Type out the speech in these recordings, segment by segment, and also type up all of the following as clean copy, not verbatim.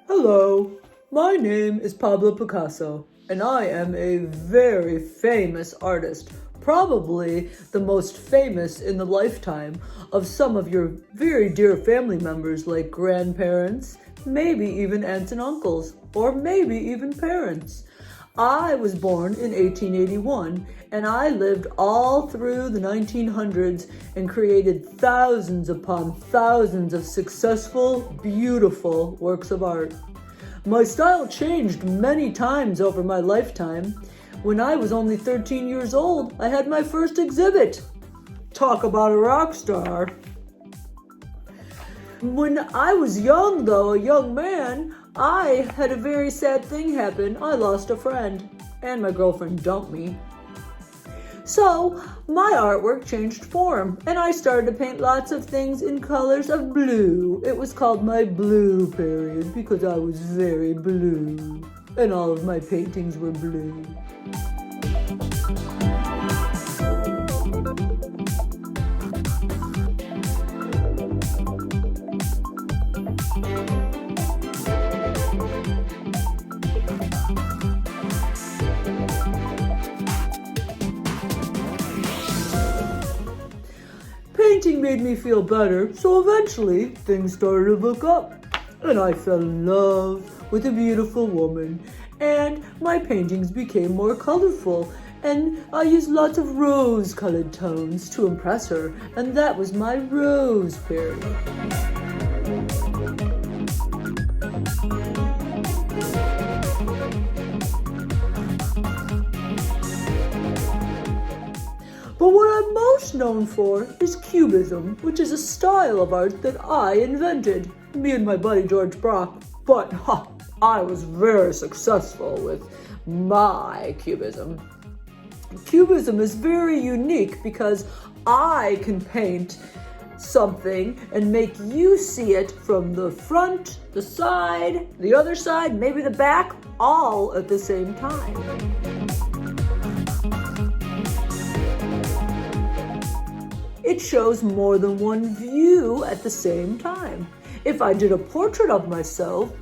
Hello, my name is Pablo Picasso, and I am a very famous artist, probably the most famous in the lifetime of some of your very dear family members like grandparents, maybe even aunts and uncles, or maybe even parents. I was born in 1881, and I lived all through the 1900s and created thousands upon thousands of successful, beautiful works of art. My style changed many times over my lifetime. When I was only 13 years old, I had my first exhibit. Talk about a rock star. When I was young, though, a young man, I had a very sad thing happen. I lost a friend, and my girlfriend dumped me. So, my artwork changed form, and I started to paint lots of things in colors of blue. It was called my blue period because I was very blue, and all of my paintings were blue. Painting made me feel better, so eventually things started to look up, and I fell in love with a beautiful woman, and my paintings became more colorful, and I used lots of rose-colored tones to impress her, and that was my rose period. But what I'm most known for is Cubism, which is a style of art that I invented, me and my buddy George Brock. But I was very successful with my Cubism. Cubism is very unique because I can paint something and make you see it from the front, the side, the other side, maybe the back, all at the same time. It shows more than one view at the same time. If I did a portrait of myself,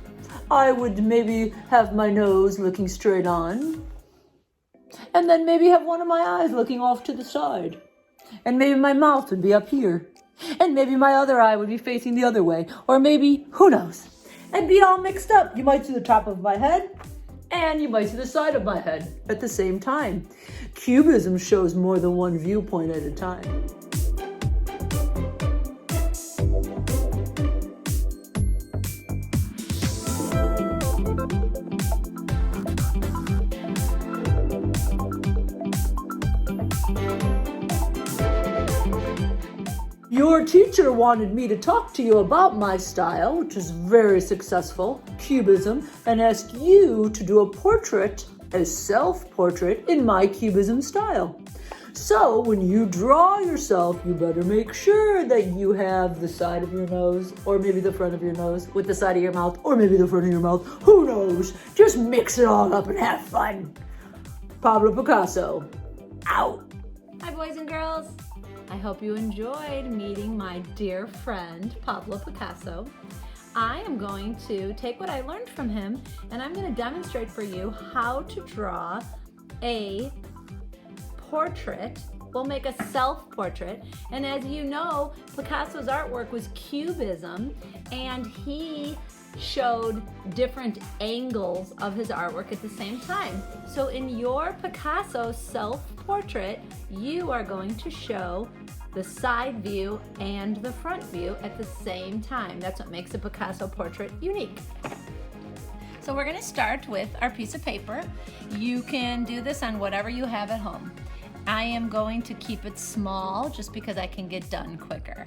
I would maybe have my nose looking straight on, and then maybe have one of my eyes looking off to the side, and maybe my mouth would be up here, and maybe my other eye would be facing the other way, or maybe, who knows, and be all mixed up. You might see the top of my head, and you might see the side of my head at the same time. Cubism shows more than one viewpoint at a time. Your teacher wanted me to talk to you about my style, which is very successful, Cubism, and asked you to do a portrait, a self-portrait, in my Cubism style. So when you draw yourself, you better make sure that you have the side of your nose, or maybe the front of your nose, with the side of your mouth, or maybe the front of your mouth. Who knows? Just mix it all up and have fun. Pablo Picasso, out. Hi, boys and girls. I hope you enjoyed meeting my dear friend, Pablo Picasso. I am going to take what I learned from him and I'm going to demonstrate for you how to draw a portrait. We'll make a self-portrait. And as you know, Picasso's artwork was Cubism, and he showed different angles of his artwork at the same time. So in your Picasso self-portrait, you are going to show the side view and the front view at the same time. That's what makes a Picasso portrait unique. So we're going to start with our piece of paper. You can do this on whatever you have at home. I am going to keep it small just because I can get done quicker.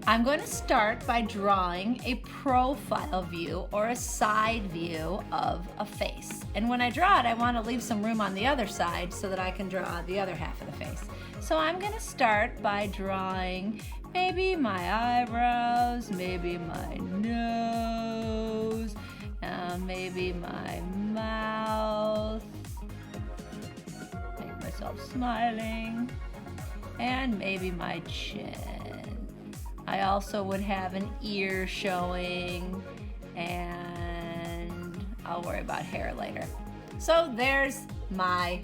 I'm going to start by drawing a profile view or a side view of a face. And when I draw it, I want to leave some room on the other side so that I can draw the other half of the face. So I'm going to start by drawing maybe my eyebrows, maybe my nose, maybe my mouth. Make myself smiling. and maybe my chin. I also would have an ear showing, and I'll worry about hair later. So there's my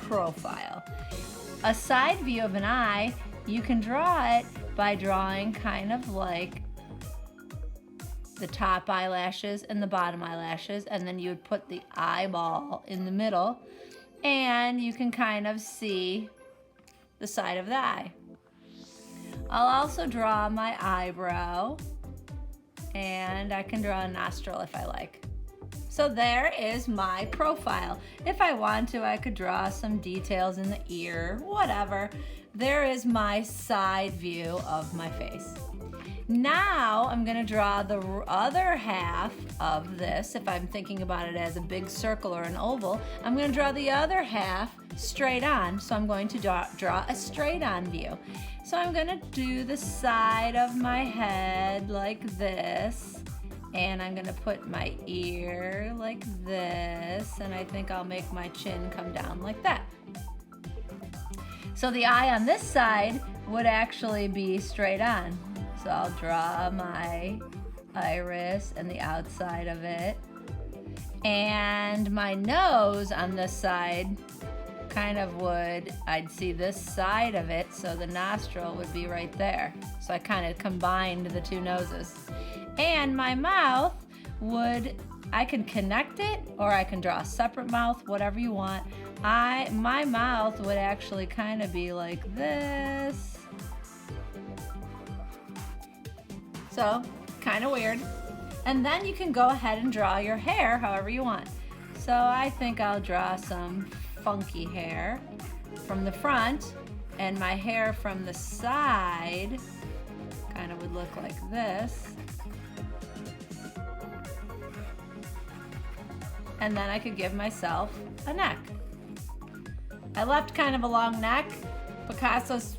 profile. A side view of an eye, you can draw it by drawing kind of like the top eyelashes and the bottom eyelashes, and then you would put the eyeball in the middle, and you can kind of see the side of the eye. I'll also draw my eyebrow, and I can draw a nostril if I like. So there is my profile. If I want to, I could draw some details in the ear, whatever. There is my side view of my face. Now I'm going to draw the other half of this. If I'm thinking about it as a big circle or an oval, I'm going to draw the other half straight on. So I'm going to draw a straight on view. So I'm going to do the side of my head like this, and I'm going to put my ear like this, and I think I'll make my chin come down like that. So the eye on this side would actually be straight on. So I'll draw my iris and the outside of it. And my nose on this side kind of I'd see this side of it, so the nostril would be right there. So I kind of combined the two noses. And my mouth I can connect it, or I can draw a separate mouth, whatever you want. My mouth would actually kind of be like this. So, kind of weird. And then you can go ahead and draw your hair however you want. So I think I'll draw some funky hair from the front, and my hair from the side kind of would look like this. And then I could give myself a neck. I left kind of a long neck. Picasso's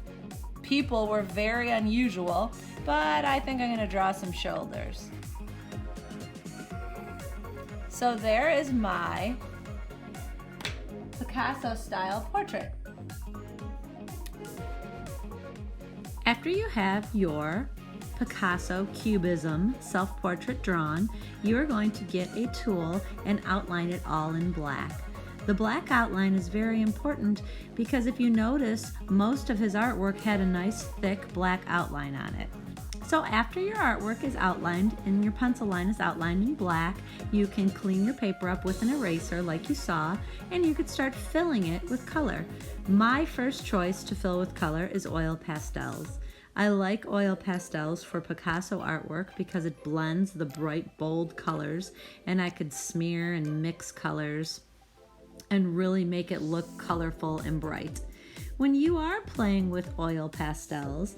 people were very unusual, but I think I'm going to draw some shoulders. So there is my Picasso style portrait. After you have your Picasso Cubism self-portrait drawn, you are going to get a tool and outline it all in black. The black outline is very important because if you notice, most of his artwork had a nice thick black outline on it. So after your artwork is outlined and your pencil line is outlined in black, you can clean your paper up with an eraser like you saw, and you could start filling it with color. My first choice to fill with color is oil pastels. I like oil pastels for Picasso artwork because it blends the bright, bold colors, and I could smear and mix colors and really make it look colorful and bright. When you are playing with oil pastels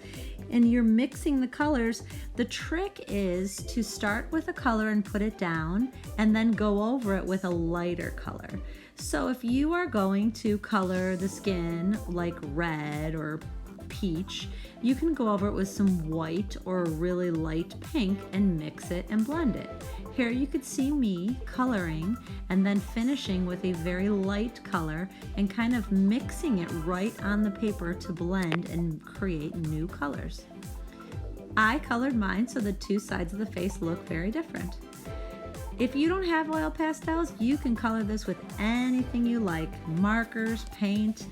and you're mixing the colors, the trick is to start with a color and put it down and then go over it with a lighter color. So if you are going to color the skin like red or peach, you can go over it with some white or a really light pink and mix it and blend it. Here you could see me coloring and then finishing with a very light color and kind of mixing it right on the paper to blend and create new colors. I colored mine so the two sides of the face look very different. If you don't have oil pastels, you can color this with anything you like, markers, paint,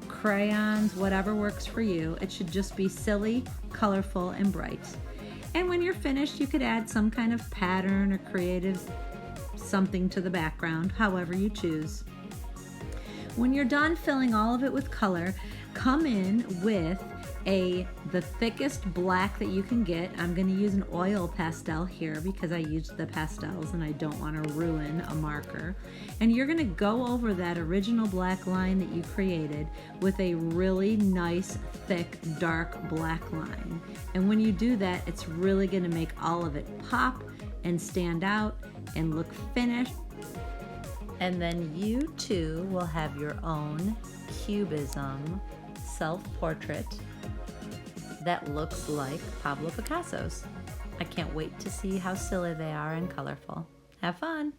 crayons, whatever works for you. It should just be silly, colorful, and bright. And when you're finished, you could add some kind of pattern or creative something to the background, however you choose. When you're done filling all of it with color, come in with the thickest black that you can get. I'm going to use an oil pastel here because I used the pastels and I don't want to ruin a marker. And you're going to go over that original black line that you created with a really nice, thick, dark black line. And when you do that, it's really going to make all of it pop and stand out and look finished. And then you too will have your own Cubism self-portrait that looks like Pablo Picasso's. I can't wait to see how silly they are and colorful. Have fun!